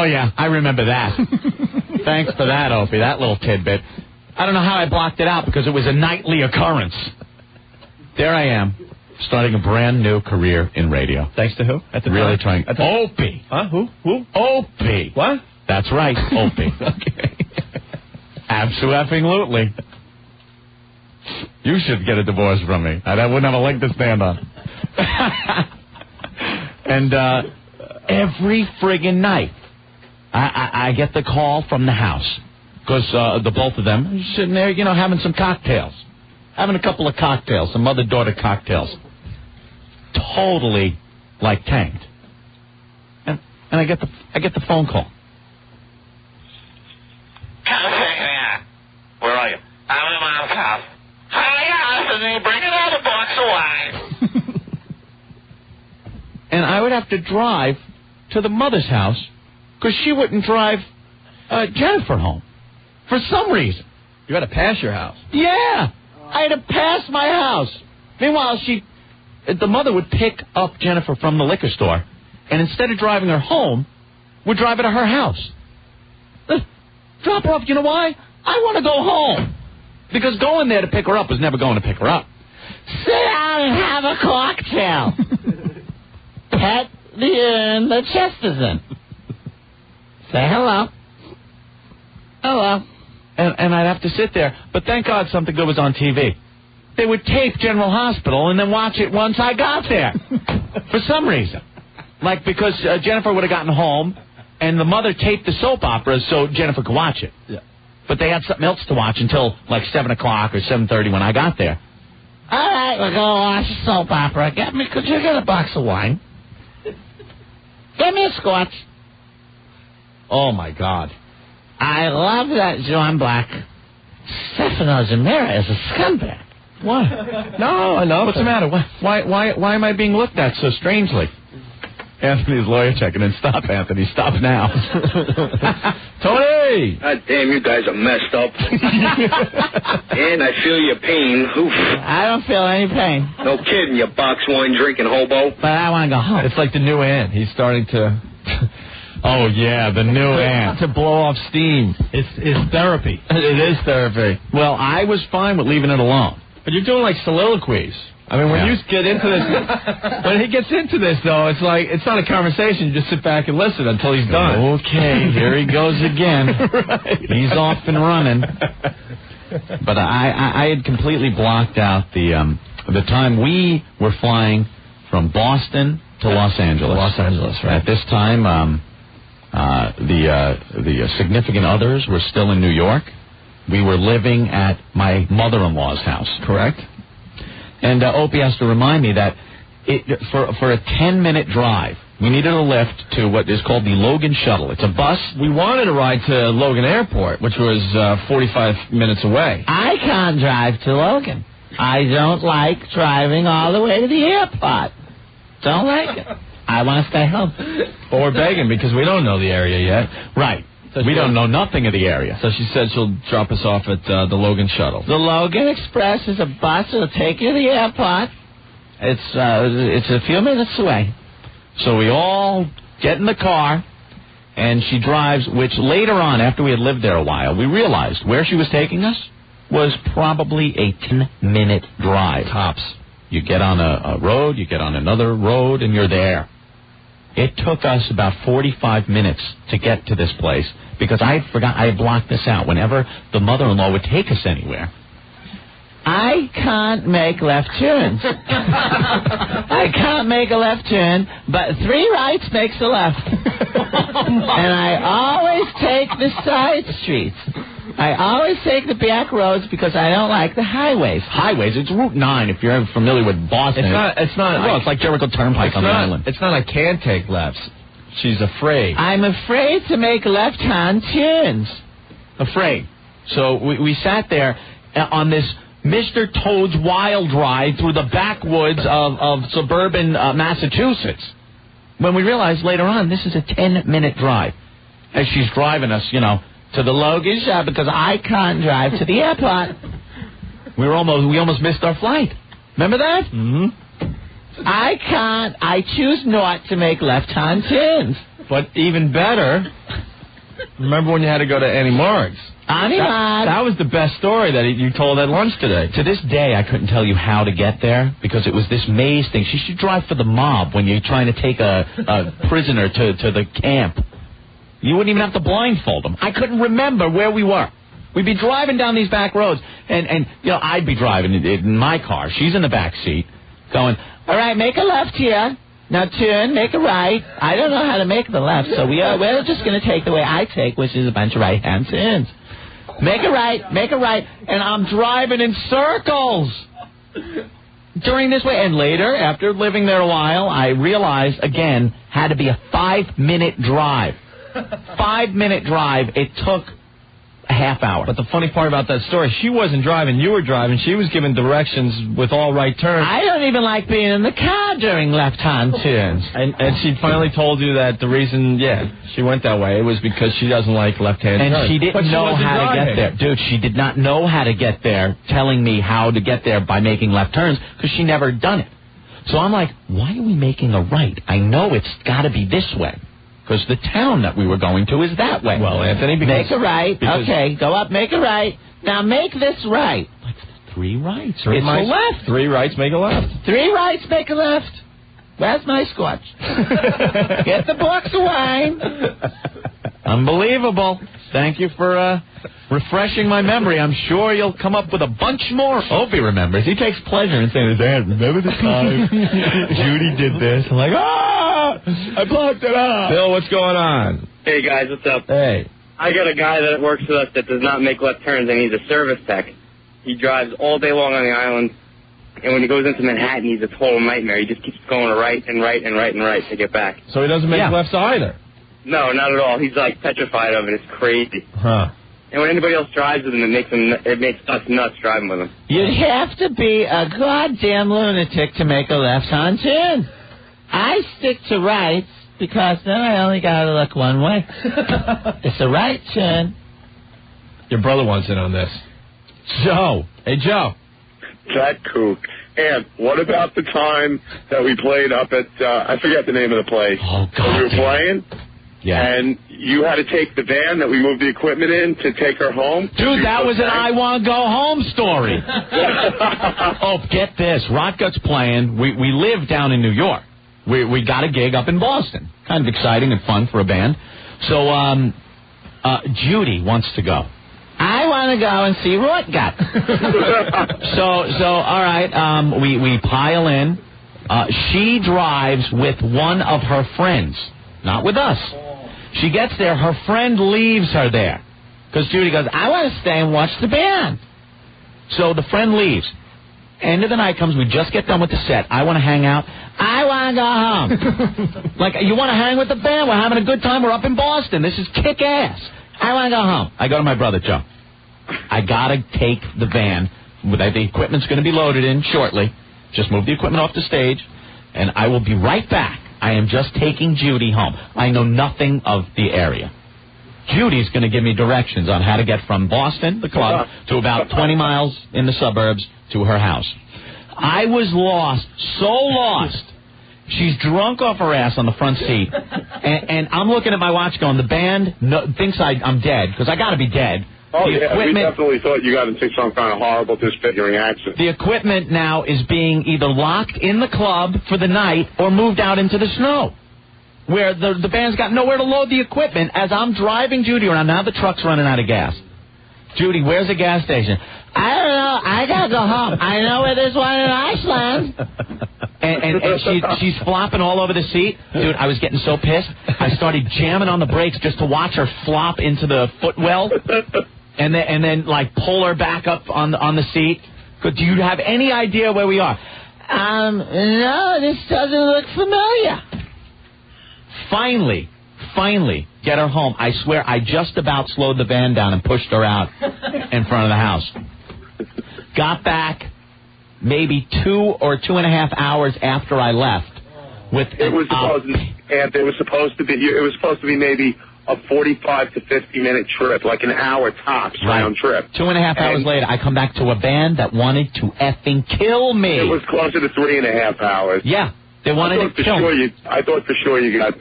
Oh, yeah, I remember that. Thanks for that, Opie, that little tidbit. I don't know how I blocked it out because it was a nightly occurrence. There I am, starting a brand new career in radio. Thanks to who? Really trying. Opie. Huh? Who? Opie. What? That's right, Opie. Okay. Absolutely. You should get a divorce from me. I wouldn't have a leg to stand on. And every friggin' night, I get the call from the house. Because the both of them are sitting there, having some cocktails. Having a couple of cocktails, some mother-daughter cocktails. Totally, tanked. And I get the phone call. Where are you? I'm in Mom's house. Hi, Anthony. Bring another box of wine. And I would have to drive to the mother's house because she wouldn't drive Jennifer home for some reason. You had to pass your house. Yeah, I had to pass my house. Meanwhile, the mother would pick up Jennifer from the liquor store, and instead of driving her home, would drive her to her house. Drop her off. You know why? I want to go home. Because going there to pick her up was never going to pick her up. Sit down and have a cocktail. Pet the urn the chest is in. Say hello. Hello. And I'd have to sit there. But thank God something good was on TV. They would tape General Hospital and then watch it once I got there. For some reason. Because Jennifer would have gotten home and the mother taped the soap opera so Jennifer could watch it. Yeah. But they had something else to watch until 7 o'clock or 7:30 when I got there. All right, we're going to watch the soap opera. Could you get a box of wine? Get me a scotch. Oh, my God. I love that John Black. Stefano Zamora is a scumbag. What? No. What's the matter? Why am I being looked at so strangely? Anthony's lawyer checking in. Stop, Anthony. Stop now. Tony! God damn, you guys are messed up. And I feel your pain. Oof. I don't feel any pain. No kidding, you box wine drinking hobo. But I want to go home. It's like the new Ant. He's starting to... Oh, yeah, the new Ant. To blow off steam. It's therapy. It is therapy. Well, I was fine with leaving it alone. But you're doing soliloquies. I mean, when you get into this, when he gets into this, though, it's not a conversation. You just sit back and listen until he's done. Okay, here he goes again. Right. He's off and running. But I had completely blocked out the time we were flying from Boston to Los Angeles. Los Angeles, right. At this time, the significant others were still in New York. We were living at my mother-in-law's house. Correct. And Opie has to remind me that for a 10-minute drive, we needed a lift to what is called the Logan Shuttle. It's a bus. We wanted to ride to Logan Airport, which was 45 minutes away. I can't drive to Logan. I don't like driving all the way to the airport. Don't like it. I want to stay home. Well, we're begging because we don't know the area yet. Right. So we don't know nothing of the area. So she said she'll drop us off at the Logan Shuttle. The Logan Express is a bus that'll take you to the airport. It's a few minutes away. So we all get in the car, and she drives, which later on, after we had lived there a while, we realized where she was taking us was probably a 10-minute drive. Tops. You get on a road, you get on another road, and you're there. It took us about 45 minutes to get to this place because I had blocked this out. Whenever the mother-in-law would take us anywhere, I can't make left turns. I can't make a left turn, but 3 rights makes a left. And I always take the side streets. I always take the back roads because I don't like the highways. Highways, it's Route 9 if you're ever familiar with Boston. It's not. Well, it's like Jericho Turnpike on the island. It's not I can't take lefts. She's afraid. I'm afraid to make left-hand turns. Afraid. So we sat there on this Mr. Toad's wild ride through the backwoods of suburban Massachusetts. When we realized later on, this is a 10-minute drive. As she's driving us, to the Logan shop because I can't drive to the airport. We almost missed our flight. Remember that? Mm-hmm. I choose not to make left-hand turns. But even better, Remember when you had to go to Annie Mark's? That was the best story that you told at lunch today. To this day, I couldn't tell you how to get there because it was this maze thing. She should drive for the mob when you're trying to take a prisoner to the camp. You wouldn't even have to blindfold them. I couldn't remember where we were. We'd be driving down these back roads, and I'd be driving in my car. She's in the back seat going, all right, make a left here. Now turn, make a right. I don't know how to make the left, so we're just going to take the way I take, which is a bunch of right-hand turns. Make a right, and I'm driving in circles during this way. And later, after living there a while, I realized, again, had to be a 5-minute drive. 5-minute drive. It took a half hour. But the funny part about that story, she wasn't driving, you were driving. She was giving directions with all right turns. I don't even like being in the car during left-hand turns. And she finally told you that the reason, she went that way was because she doesn't like left-hand turns. And she didn't know how to get there. Dude, she did not know how to get there, telling me how to get there by making left turns, because she never done it. So I'm like, why are we making a right? I know it's got to be this way. Because the town that we were going to is that way. Well, Anthony, make a right. Okay, go up, make a right. Now make this right. Like 3 rights. It's a left. 3 rights, make a left. 3 rights, make a left. Where's my scotch? Get the box of wine. Unbelievable. Thank you for refreshing my memory. I'm sure you'll come up with a bunch more. Opie remembers. He takes pleasure in saying, Dad, remember the time Judy did this? I'm like, I blocked it out. Bill, what's going on? Hey, guys, what's up? Hey. I got a guy that works with us that does not make left turns, and he's a service tech. He drives all day long on the island, and when he goes into Manhattan, he's a total nightmare. He just keeps going right and right and right and right to get back. So he doesn't make lefts either? No, not at all. He's, like, petrified of it. It's crazy. Huh. And when anybody else drives with him, it makes us nuts driving with him. You'd have to be a goddamn lunatic to make a left-hand turn. I stick to rights because then I only got to look one way. It's a right turn. Your brother wants in on this. Joe. Hey, Joe. That kook. And what about the time that we played up at, I forget the name of the place. Oh, God. We were playing? Yeah. And you had to take the van that we moved the equipment in to take her home? Dude, that was an I Want to Go Home story. Oh, get this. Rotgut's playing. We live down in New York. We got a gig up in Boston. Kind of exciting and fun for a band. So Judy wants to go. I want to go and see Rotgut. so all right, we pile in. She drives with one of her friends, not with us. She gets there. Her friend leaves her there because Judy goes, I want to stay and watch the band. So the friend leaves. End of the night comes, we just get done with the set. I want to hang out. I want to go home. Like, you want to hang with the band? We're having a good time. We're up in Boston. This is kick-ass. I want to go home. I go to my brother, Joe. I got to take the van. The equipment's going to be loaded in shortly. Just move the equipment off the stage, and I will be right back. I am just taking Judy home. I know nothing of the area. Judy's going to give me directions on how to get from Boston, the club, to about 20 miles in the suburbs to her house. I was lost, so lost. She's drunk off her ass on the front seat, and I'm looking at my watch going, the band thinks I'm dead, because I got to be dead. Oh, yeah, we definitely thought you got into some kind of horrible disfiguring accident. The equipment now is being either locked in the club for the night or moved out into the snow, where the band's got nowhere to load the equipment as I'm driving Judy around. Now the truck's running out of gas. Judy, where's the gas station? I don't know. I got to go home. I know where there's one in Iceland. And she's flopping all over the seat. Dude, I was getting so pissed. I started jamming on the brakes just to watch her flop into the footwell and then like pull her back up on the seat. Do you have any idea where we are? No, this doesn't look familiar. Finally, get her home. I swear I just about slowed the van down and pushed her out in front of the house. Got back maybe 2 or 2.5 hours after I left. It was supposed to be maybe a 45 to 50 minute trip, like an hour tops round trip. 2.5 hours later, I come back to a band that wanted to effing kill me. It was closer to 3.5 hours. Yeah. They wanted to kill me. I thought for sure you got,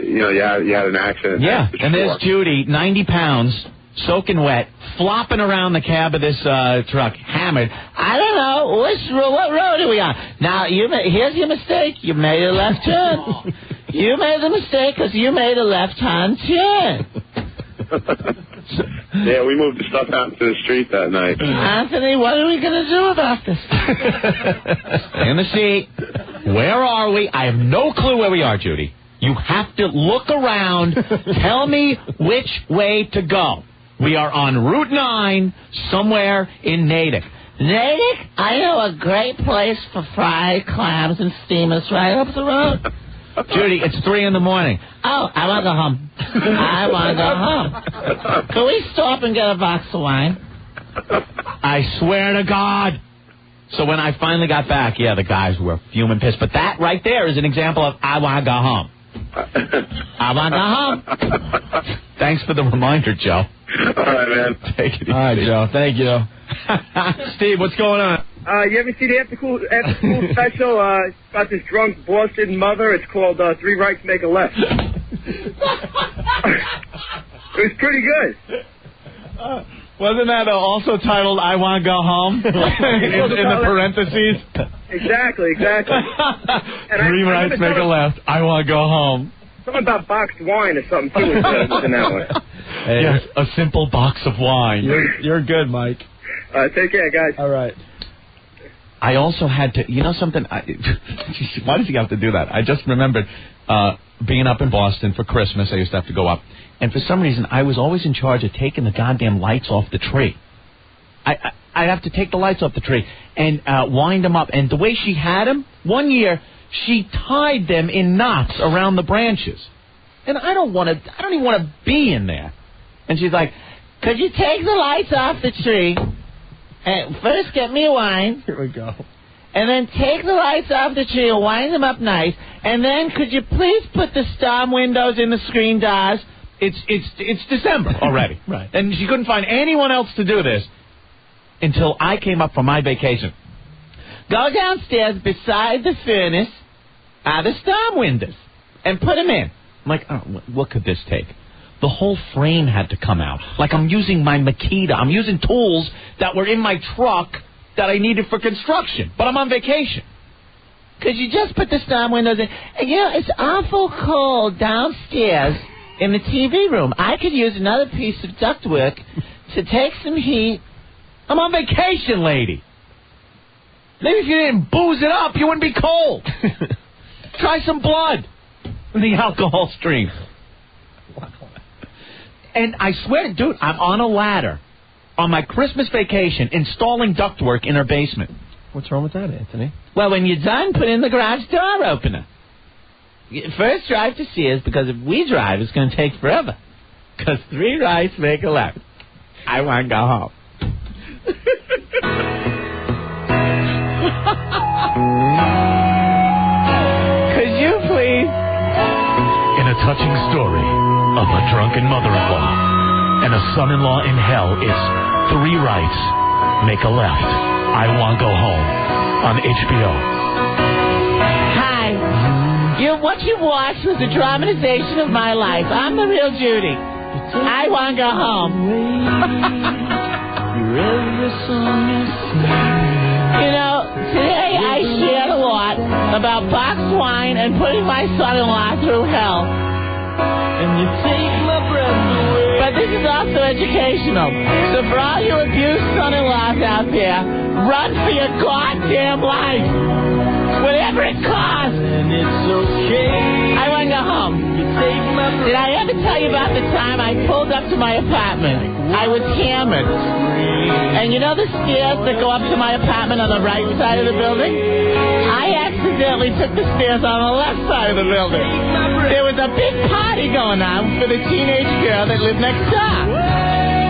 you had an accident. Yeah, and there's Judy, 90 pounds, soaking wet, flopping around the cab of this truck, hammered. I don't know, what road are we on? Now, here's your mistake. You made a left turn. You made the mistake because you made a left-hand turn. Yeah, we moved the stuff out into the street that night. Anthony, what are we going to do about this? Stay in the seat. Where are we? I have no clue where we are, Judy. You have to look around. Tell me which way to go. We are on Route 9, somewhere in Natick. Natick? I know a great place for fried clams and steamers right up the road. Judy, it's 3 in the morning. Oh, I want to go home. I want to go home. Can we stop and get a box of wine? I swear to God. So when I finally got back, yeah, the guys were fuming pissed. But that right there is an example of I want to go home. I want to go home. Thanks for the reminder, Joe. All right, man. Take it easy. All right, Joe. Thank you. Steve, what's going on? You ever see the after school special about this drunk Boston mother? It's called 3 Rights Make a Left. It was pretty good. Wasn't that also titled I Want to Go Home? in the parentheses? Exactly. And 3 rights make a left. I want to go home. Something about boxed wine or something, too, was in that one. Hey, yes, a simple box of wine. You're good, Mike. Take care, guys. All right. I also had to, you know something? Why does he have to do that? I just remembered being up in Boston for Christmas. I used to have to go up. And for some reason, I was always in charge of taking the goddamn lights off the tree. I'd have to take the lights off the tree and wind them up. And the way she had them, one year, she tied them in knots around the branches. And I don't even want to be in there. And she's like, could you take the lights off the tree? And first get me a wine. Here we go. And then take the lights off the tree and wind them up nice. And then could you please put the storm windows in the screen doors? It's December already. Right. And she couldn't find anyone else to do this until I came up from my vacation. Go downstairs beside the furnace, the storm windows, and put them in. I'm like, oh, what could this take? The whole frame had to come out. Like I'm using my Makita. I'm using tools that were in my truck that I needed for construction. But I'm on vacation. Could you just put the storm windows in? And, it's awful cold downstairs in the TV room. I could use another piece of ductwork to take some heat. I'm on vacation, lady. Maybe if you didn't booze it up, you wouldn't be cold. Try some blood in the alcohol stream. And I swear, dude, I'm on a ladder on my Christmas vacation installing ductwork in her basement. What's wrong with that, Anthony? Well, when you're done, put in the garage door opener. First drive to Sears, because if we drive, it's going to take forever. Because 3 rights make a left. I want to go home. Could you please? In a touching story of a drunken mother-in-law and a son-in-law in hell, it's 3 rights make a left. I want to go home on HBO. Hi. What you watched was a dramatization of my life. I'm the real Judy. I want to go home. Today I shared a lot about boxed wine and putting my son-in-law through hell. And you take my breath away. But this is also educational. So for all you abused son-in-laws out there, run for your goddamn life. Whatever it costs. And it's okay. I want to go home. Did I ever tell you about the time I pulled up to my apartment? I was hammered. And you know the stairs that go up to my apartment on the right side of the building? I accidentally took the stairs on the left side of the building. There was a big party going on for the teenage girl that lived next door.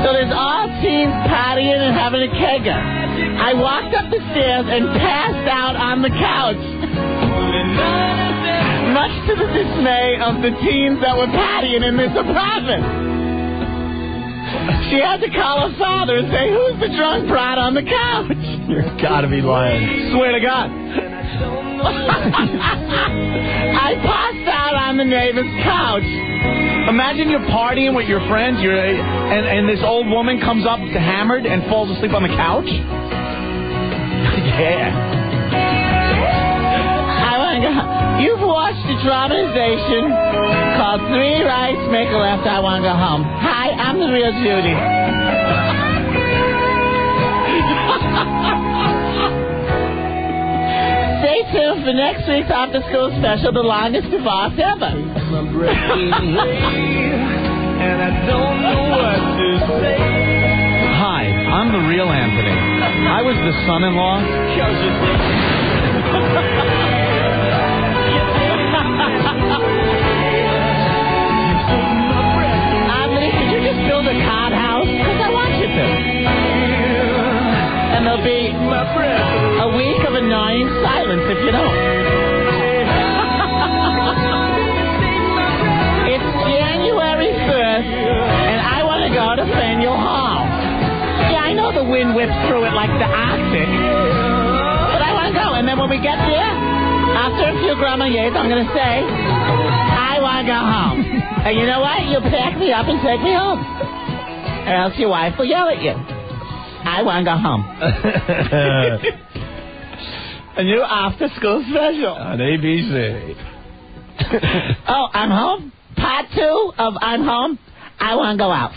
So there's all teens partying and having a kegger. I walked up the stairs and passed out on the couch. Much to the dismay of the teens that were partying in this apartment. She had to call her father and say, who's the drunk broad on the couch? You've got to be lying. Swear to God. I passed out on the neighbor's couch. Imagine you're partying with your friends, and this old woman comes up hammered and falls asleep on the couch. Yeah. You've watched a dramatization called 3 Rights Make a Left, I Want to Go Home. Hi, I'm the real Judy. Stay tuned for next week's After School Special, The Longest Divorce Ever. And I don't know what to say. Hi, I'm the real Anthony. I was the son-in-law. Could you just build a card house? Because I want you to. And there'll be a week of annoying silence if you don't. It's January 1st, and I want to go to Faneuil Hall. Yeah, I know the wind whips through it like the Arctic, but I want to go. And then when we get there, after a few Grandma-Yays, I'm going to say, I want to go home. And you know what? You'll pack me up and take me home. Or else your wife will yell at you. I want to go home. A new after-school special. On ABC. Oh, I'm home? Part 2 of I'm home. I want to go out.